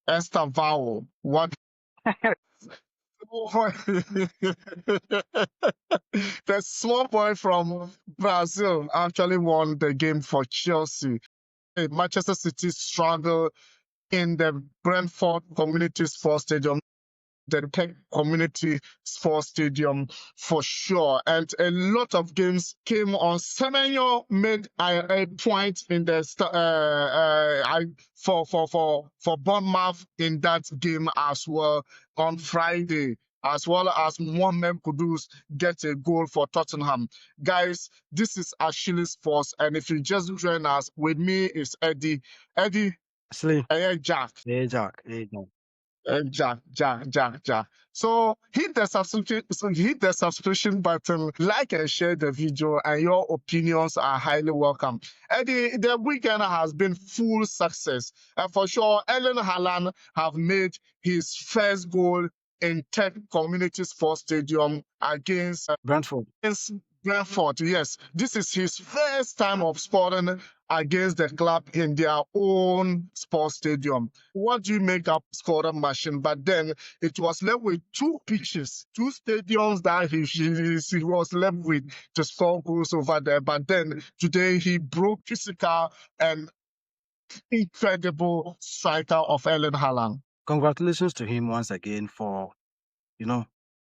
Estevao, what? The small boy from Brazil actually won the game for Chelsea. Manchester City struggled in the Brentford Community Sports Stadium, the Gtech Community Sports Stadium for sure. And a lot of games came on. Semenyo made a point in the for Bournemouth in that game as well on Friday, as well as Mohamed Kudus get a goal for Tottenham. Guys, this is Ashili Sports, and if you just join us, with me is Eddy. Eddy, Ashili. Jack. Hey, Jack. Hey, Jack. Jack. So hit the subscription button, like and share the video, and your opinions are highly welcome. Eddy, the weekend has been full success, and for sure, Haaland have made his first goal in Gtech Community Sports Stadium against Brentford. Brentford. Yes, this is his first time of scoring against the club in their own sports stadium. What do you make up scoring machine? But then it was left with two pitches, two stadiums that he was left with to score goals over there. But then today he broke physical and incredible striker of Haaland. Congratulations to him once again for,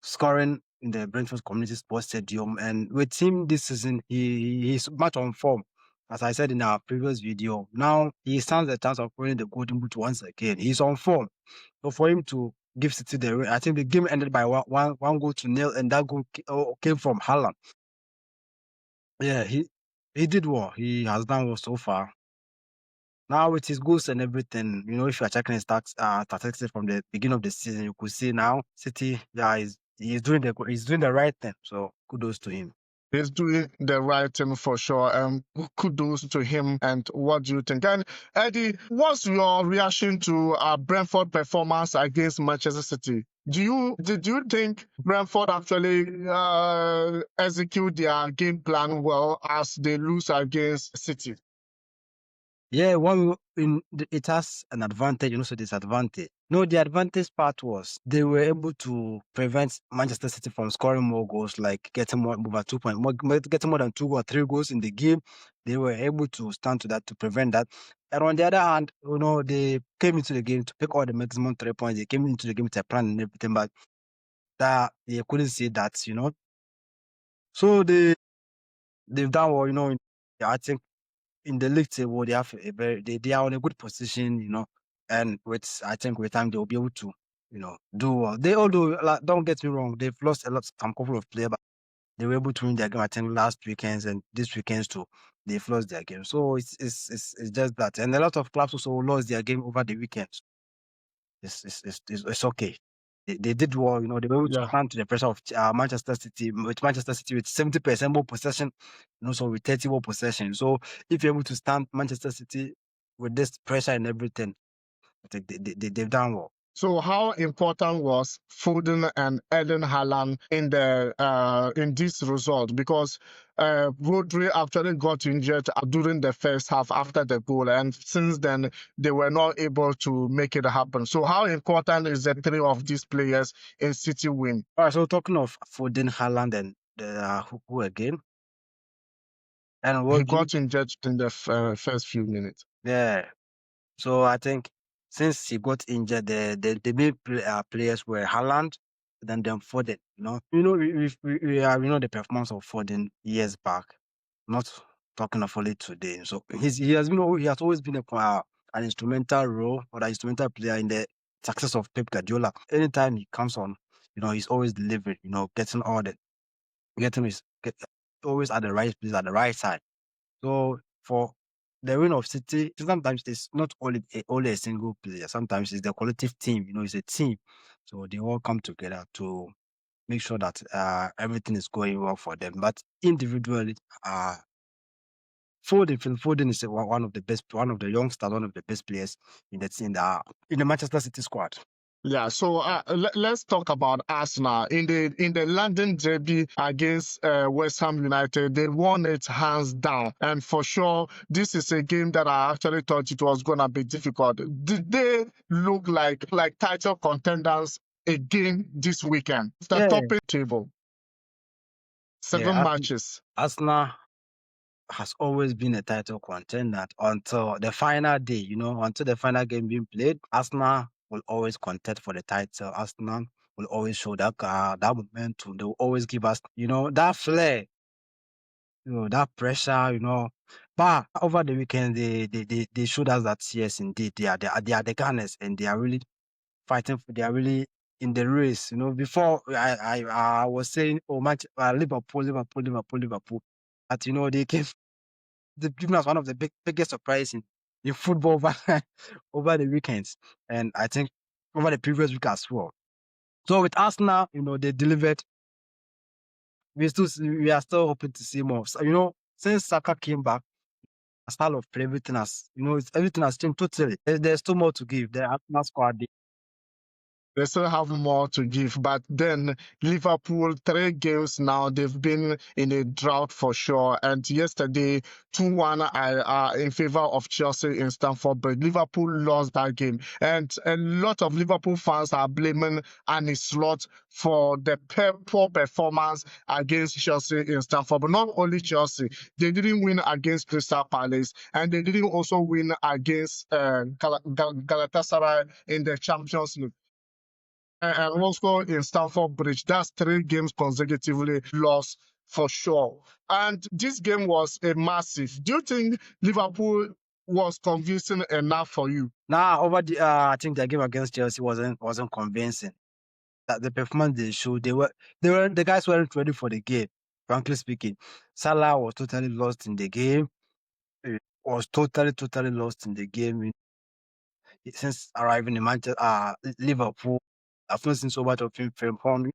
scoring in the Brentford Community Sports Stadium. And with him this season, he's much on form. As I said in our previous video, now he stands a chance of winning the Golden Boot once again. He's on form. So for him to give City the win, I think the game ended by one goal to nil, and that goal came from Haaland. Yeah, he did well. He has done well so far. Now with his goals and everything, if you are checking his statistics from the beginning of the season, you could see now City, he's doing the right thing. So kudos to him. He's doing the right thing for sure. Kudos to him. And what do you think? And Eddy, what's your reaction to Brentford performance against Manchester City? Did you think Brentford actually execute their game plan well as they lose against City? Yeah, it has an advantage and also disadvantage. No, the advantage part was they were able to prevent Manchester City from scoring more goals, like getting more getting more than 2 or 3 goals in the game. They were able to stand to that to prevent that. And on the other hand, they came into the game to pick all the maximum 3 points. They came into the game with a plan and everything, but that they couldn't see that, So they've done well, I think in the league table, they have they are on a good position, and I think with time they'll be able to, do well. They although don't get me wrong, they've lost some couple of players, but they were able to win their game. I think last weekends and this weekends too, they've lost their game. So it's just that, and a lot of clubs also lost their game over the weekends. It's okay. They did well, they were able to stand to the pressure of Manchester City with 70% more possession, and also with 30 more possession. So if you're able to stand Manchester City with this pressure and everything, I think they've done well. So how important was Foden and Haaland in this result? Because Rodri actually got injured during the first half after the goal, and since then they were not able to make it happen. So how important is the three of these players in City win? All right. So talking of Foden, Haaland, and who again? And he got injured in the first few minutes. Yeah. So I think since he got injured, the main players were Haaland, then Foden. We know the performance of Foden years back. Not talking of only today. So he has always been an instrumental role or an instrumental player in the success of Pep Guardiola. Anytime he comes on, he's always delivering. Getting always at the right place at the right time. So for the win of City, sometimes it's not only a single player. Sometimes it's the collective team. It's a team. So they all come together to make sure that everything is going well for them. But individually, Foden is one of the youngsters, one of the best players in the Manchester City squad. Yeah, so let's talk about Arsenal in the London derby against West Ham United. They won it hands down, and for sure, this is a game that I actually thought it was gonna be difficult. Did they look like title contenders again this weekend? The Yeah, top table, seven yeah. matches. Arsenal has always been a title contender until the final day, until the final game being played. Arsenal will always contest for the title. Arsenal will always show that momentum. They will always give us, that flair, that pressure, But over the weekend, they showed us that yes, indeed, they are the gunners and they are really fighting. They are really in the race. Before I was saying, oh, Liverpool, Liverpool, Liverpool, Liverpool. But they came. They've given us one of the biggest surprise in football over, over the weekends, and I think over the previous week as well. So with Arsenal, they delivered. We are still hoping to see more. So, since Saka came back, a style of play, everything has changed totally. There's still more to give. The Arsenal squad, They still have more to give, but then Liverpool, 3 games now, they've been in a drought for sure. And yesterday, 2-1 in favor of Chelsea in Stamford Bridge. Liverpool lost that game. And a lot of Liverpool fans are blaming Arne Slot for the poor performance against Chelsea in Stamford. But not only Chelsea, they didn't win against Crystal Palace, and they didn't also win against Galatasaray in the Champions League. And also in Stamford Bridge. That's 3 games consecutively lost for sure. And this game was a massive. Do you think Liverpool was convincing enough for you? now over I think the game against Chelsea wasn't convincing. That the performance they showed, the guys weren't ready for the game. Frankly speaking, Salah was totally lost in the game. Was totally lost in the game since arriving in Manchester, Liverpool. I've not seen so much of him perform.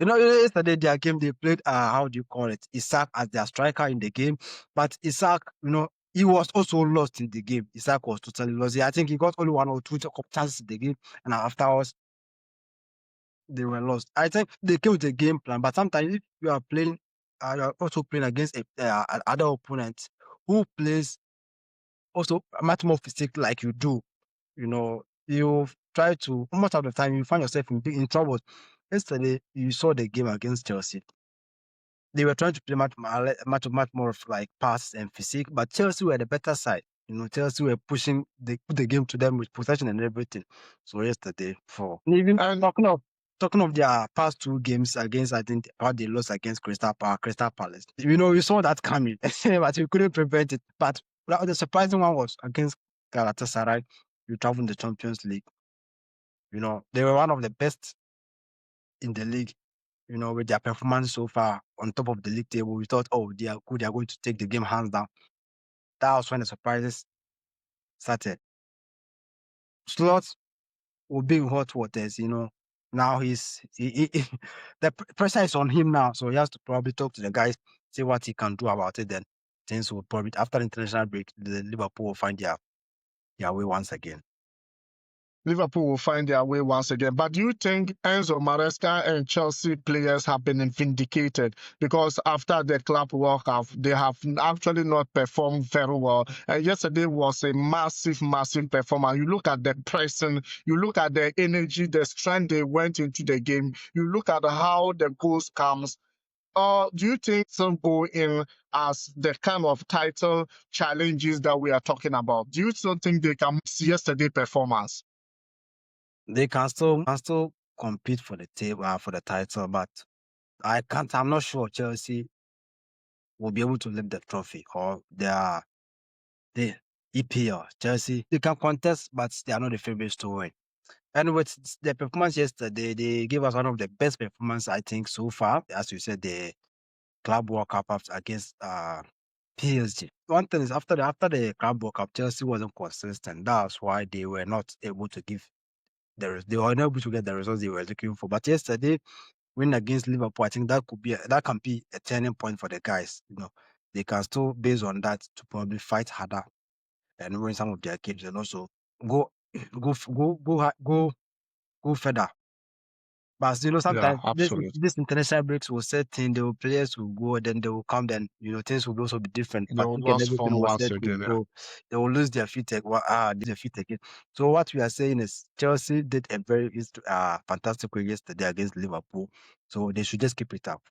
Yesterday their game they played. How do you call it? Isak as their striker in the game, but Isak, he was also lost in the game. Isak was totally lost. I think he got only 1 or 2 chances in the game, and afterwards they were lost. I think they came with a game plan, but sometimes if you are playing, you are also playing against other opponent who plays also much more physical like you do. You try to most of the time you find yourself in trouble. Yesterday, you saw the game against Chelsea. They were trying to play much more of like pass and physique, but Chelsea were the better side. Chelsea were pushing the game to them with possession and everything. So yesterday, even And talking of their past 2 games against, I think how they lost against Crystal Palace. We saw that coming, but we couldn't prevent it. But the surprising one was against Galatasaray. You travel in the Champions League. They were one of the best in the league. With their performance so far on top of the league table, we thought, oh, they are good. They are going to take the game hands down. That was when the surprises started. Slots will be in hot waters. Now the pressure is on him now, so he has to probably talk to the guys, see what he can do about it. Then things will probably, after the international break, the Liverpool will find their way once again. Liverpool will find their way once again. But do you think Enzo Maresca and Chelsea players have been vindicated? Because after the club World Cup, they have actually not performed very well. And yesterday was a massive performance. You look at the pressing, you look at the energy, the strength they went into the game. You look at how the goals comes. Do you think some go in as the kind of title challenges that we are talking about? Do you still think they can see yesterday performance? They can still compete for the table for the title, but I'm not sure Chelsea will be able to lift the trophy or the EPL. Chelsea, they can contest, but they are not the favorites to win. And with the performance yesterday, they gave us one of the best performances, I think, so far. As you said, the Club World Cup against PSG. One thing is after the Club World Cup, Chelsea wasn't consistent. That's why they were not able to give they were not able to get the results they were looking for. But yesterday, win against Liverpool, I think that can be a turning point for the guys. They can still, based on that, to probably fight harder and win some of their games, and also go go further. But you know, sometimes absolutely. this international breaks will set in, the players will go, then they will come, then you know things will also be different. They will Fatigue and lost everything form will once set in, again. Yeah. so they will lose their feet again. So what we are saying is Chelsea did a very fantastic way yesterday against Liverpool, so they should just keep it up.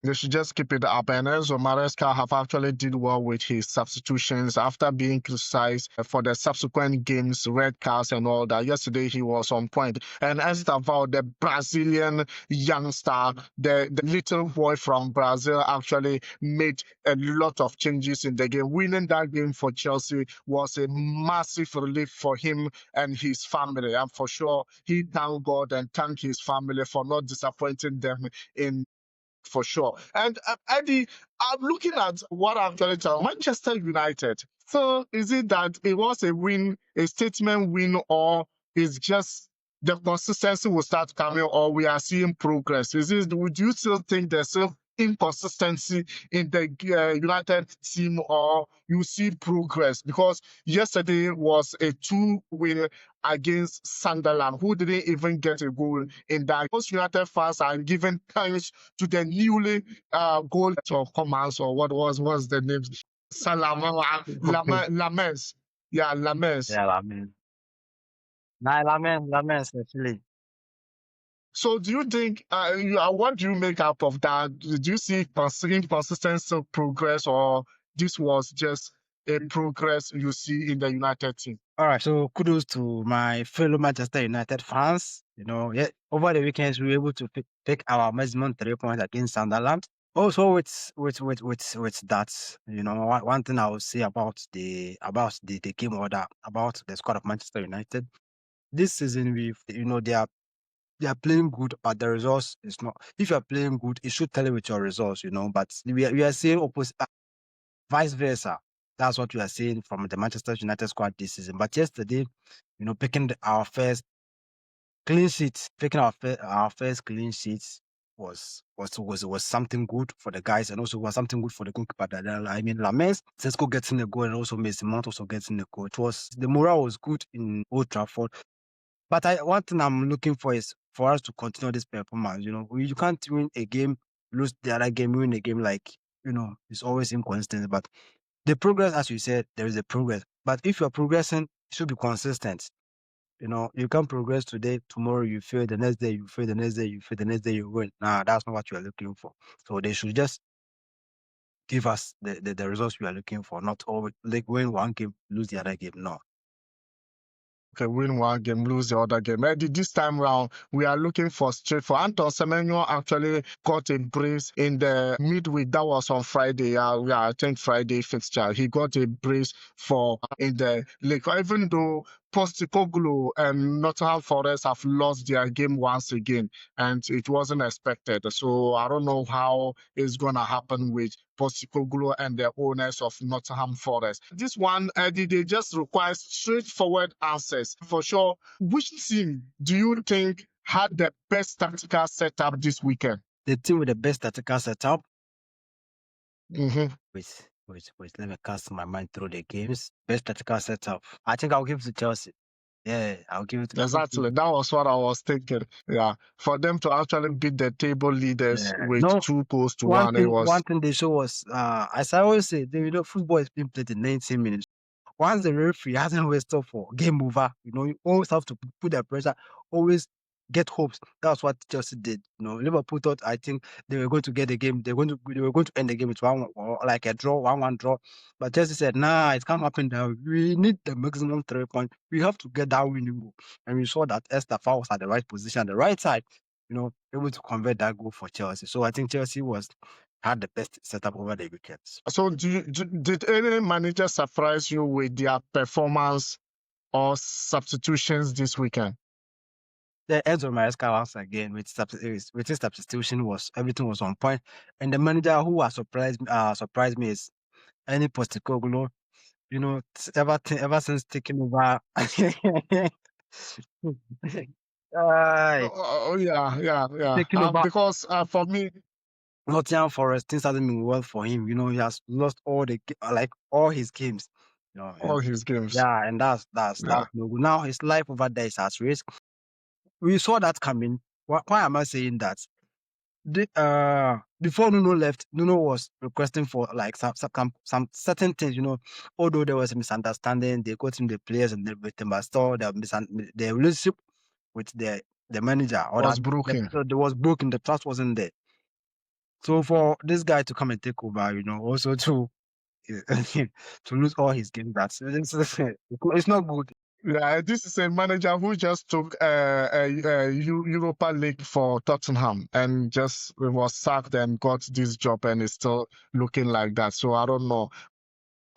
They should just keep it up. And Enzo Maresca have actually did well with his substitutions after being criticized for the subsequent games, red cards and all that. Yesterday he was on point. And Estevão, the Brazilian youngster, the little boy from Brazil, actually made a lot of changes in the game. Winning that game for Chelsea was a massive relief for him and his family. And for sure, he thanked God and thanked his family for not disappointing them in for sure. And Eddie, I'm looking at what I'm telling you, Manchester United. So is it that it was a win, a statement win, or is just the consistency will start coming, or we are seeing progress? Would you still think there's still inconsistency in the United team, or you see progress? Because yesterday was a 2-win against Sunderland, who didn't even get a goal in that. Most United fans are giving thanks to the newly goal of commerce, or what's the name? Lamens. Yeah, Lamens. Yeah, Lamens actually. So do you think, what do you make out of that? Did you see consistent progress, or this was just a progress you see in the United team? All right, so kudos to my fellow Manchester United fans. You know, yeah, over the weekends we were able to pick our maximum 3 points against Sunderland. Also, with that, you know, one thing I will say about the game order, about the squad of Manchester United this season, they are playing good, but the results is not. If you are playing good, it should tell you with your results, you know. But we are seeing opposite, vice versa. That's what we are seeing from the Manchester United squad this season. But yesterday, you know, our first clean sheet, our first clean sheet was something good for the guys, and also was something good for the goalkeeper. I mean, Lamens, Sesko getting the goal, and also Mason Mount also getting the goal. The morale was good in Old Trafford. But one thing I'm looking for is for us to continue this performance. You know, you can't win a game, lose the other game, win a game, like, you know, it's always inconsistent. But the progress, as you said, there is a progress. But if you're progressing, it should be consistent. You know, you can progress today, tomorrow you fail, the next day you fail, the next day you fail, the next day you win. Nah, that's not what you are looking for. So they should just give us the results we are looking for, not always like win one game, lose the other game. No. Okay, win one game, lose the other game. This time round, we are looking for straight for Anton Semenyo actually got a brace in the midweek. That was on Friday. I think Friday fixture. He got a brace for in the league. Even though Postecoglou and Nottingham Forest have lost their game once again, and it wasn't expected. So I don't know how it's gonna happen with Postecoglou and the owners of Nottingham Forest. This one, Eddie, they just require straightforward answers. For sure, which team do you think had the best tactical setup this weekend? The team with the best tactical setup. Mm-hmm. Wait, let me cast my mind through the games. Best tactical setup. I think I'll give it to Chelsea. Yeah, I'll give it to Exactly. That was what I was thinking. Yeah. For them to actually beat the table leaders with 2-1, one thing they show was, as I always say, football is being played in 90 minutes. Once the referee hasn't whistled for game over, you know, you always have to put the pressure, always get hopes. That's what Chelsea did. You know, Liverpool thought, I think they were going to get the game. They were going to end the game with 1-1, or like a draw, 1-1 draw. But Chelsea said, nah, it can't happen now. We need the maximum 3 points. We have to get that winning goal. And we saw that Estevao was at the right position, at the right side, you know, able to convert that goal for Chelsea. So I think Chelsea had the best setup over the weekends. So did any manager surprise you with their performance or substitutions this weekend? The Enzo Maresca once again with his substitution everything was on point, and the manager who has surprised me is any Postecoglou. You know, ever since taking over. Yeah. Taking over Because for me, Nottingham Forest, things hasn't been well for him. You know, he has lost all his games. You know, All and his games. yeah, and that's Yeah. no good. Now his life over there is at risk. We saw that coming. Why am I saying that? Before Nuno left, Nuno was requesting for like some certain things, you know. Although there was a misunderstanding, they got him the players and everything, but still the relationship with the manager or Was that broken. there was broken. The trust wasn't there. So for this guy to come and take over, you know, also to to lose all his games, it's not good. Yeah, this is a manager who just took Europa League for Tottenham and just was sacked and got this job and is still looking like that. So I don't know.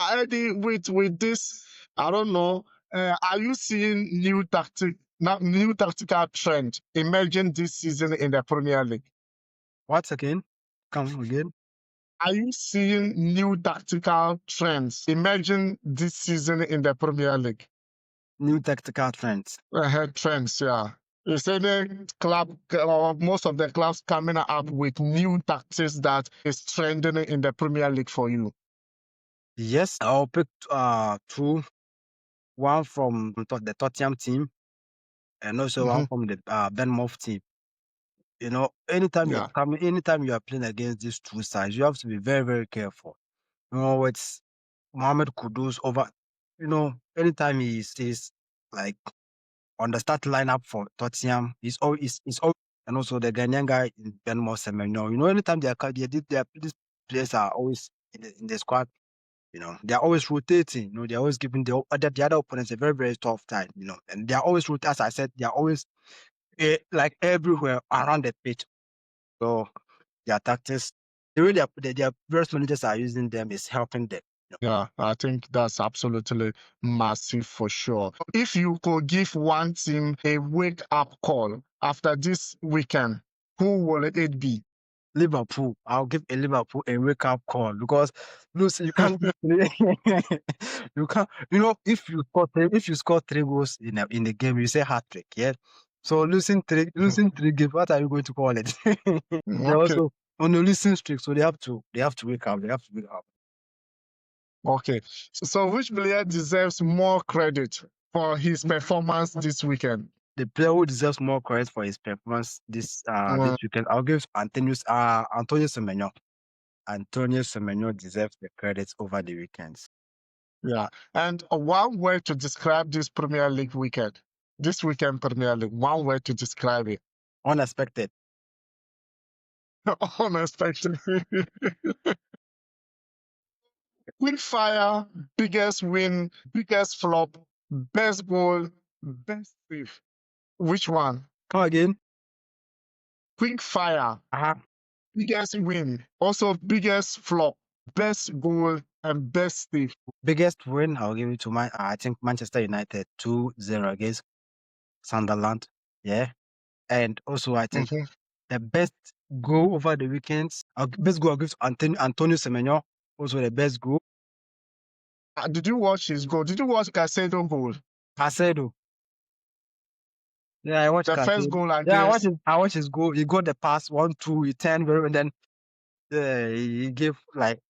Eddie, with this, I don't know. Are you seeing new tactical trend emerging this season in the Premier League? What again? Come again? Are you seeing new tactical trends emerging this season in the Premier League? New tactical trends. Trends, yeah. You say the club, or most of the clubs coming up with new tactics that is trending in the Premier League for you. Yes, I'll pick two. One from the Tottenham team and also one from the Bournemouth team. You know, anytime Yeah. anytime you are playing against these two sides, you have to be very, very careful. You know, it's Mohamed Kudus over. You know, anytime he stays like on the start lineup for Tottenham, he's always and also the Ghanaian guy in Bournemouth, Semenyo. You know, anytime these players are always in the squad. You know, they're always rotating. You know, they're always giving the other opponents a very, very tough time. You know, and they're always as I said, they're always like everywhere around the pitch. So their tactics, the way their various managers are using them is helping them. Yeah, I think that's absolutely massive for sure. If you could give one team a wake-up call after this weekend, who will it be? Liverpool. I'll give a Liverpool a wake-up call because Lucy, you can't you can't, you know, if you score three goals in the game, you say hat-trick, yeah. So losing three games, what are you going to call it? They're Okay. also on a losing streak, so they have to wake up. They have to wake up. Okay. So which player deserves more credit for his performance this weekend? The player who deserves more credit for his performance this weekend, I'll give Antonio Semenyo. Antonio Semenyo deserves the credit over the weekends. Yeah. And one word to describe this Premier League weekend, this weekend Premier League, one word to describe it. Unexpected. Unexpected. Quickfire, biggest win, biggest flop, best goal, best save. Which one? Come again. Quickfire, biggest win, also biggest flop, best goal, and best save. Biggest win, I'll give it to I think Manchester United 2-0 against Sunderland. Yeah. And also I think the best goal over the weekends, best goal I'll give to Antonio Semenyo, also the best goal. Did you watch his goal? Did you watch Caicedo goal? Caicedo. Yeah, I watched the Caicedo. First goal against. Yeah, I watched his goal. He got the pass 1-2, he turned and then he gave like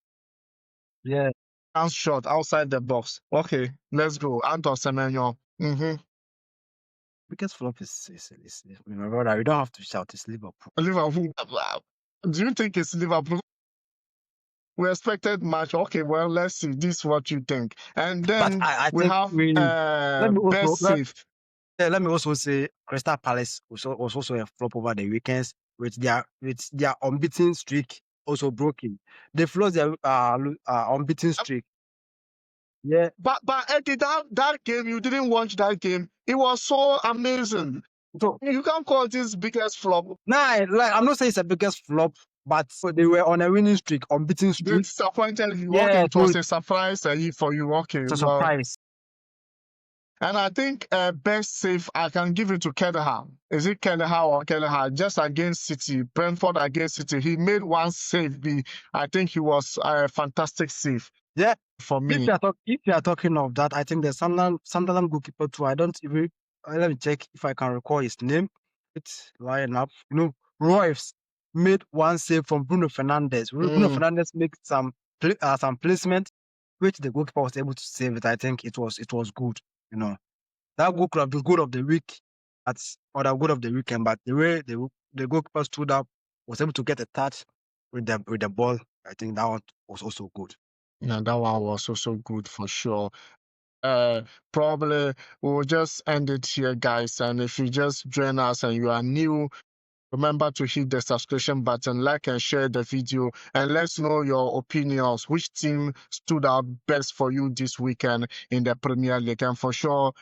shot outside the box. Okay, let's go. Anton Semenyo. Biggest flop is my brother. We don't have to shout. It's Liverpool. Liverpool. Do you think it's Liverpool? We expected match. Okay, well, let's see. This is what you think. And then I we think have best save. Let me also say Crystal Palace was also a flop over the weekends with their unbeaten streak also broken. They lost their unbeaten streak. Yeah. But Eddie, that game, you didn't watch that game. It was so amazing. So you can't call this biggest flop. Nah, like I'm not saying it's a biggest flop, but they were on a winning streak, unbeaten streak. They disappointed you. Yeah, okay, it was a surprise for you. Okay, it's a surprise. And I think best save, I can give it to Kelleher. Is it Kelleher or Kelleher? Just against City, Brentford against City. He made one save. I think he was a fantastic save. Yeah, for me. If you are talking of that, I think the Sunderland goalkeeper too. I don't even let me check if I can recall his name. It's lying up. You know, Royce made one save from Bruno Fernandes. Bruno Fernandes made some placement. which the goalkeeper was able to save it. I think it was good. You know, that goal could have been goal of the week or the goal of the weekend, but the way the goalkeeper stood up, was able to get a touch with the ball. I think that one was also good. Yeah, that one was also good for sure. Probably we'll just end it here, guys. And if you just join us and you are new, remember to hit the subscription button, like and share the video, and let's know your opinions. Which team stood out best for you this weekend in the Premier League? And for sure,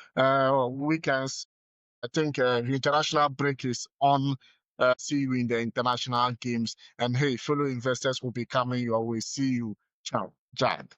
weekends, I think the international break is on. See you in the international games. And hey, fellow investors will be coming your way. See you. Ciao. Jack.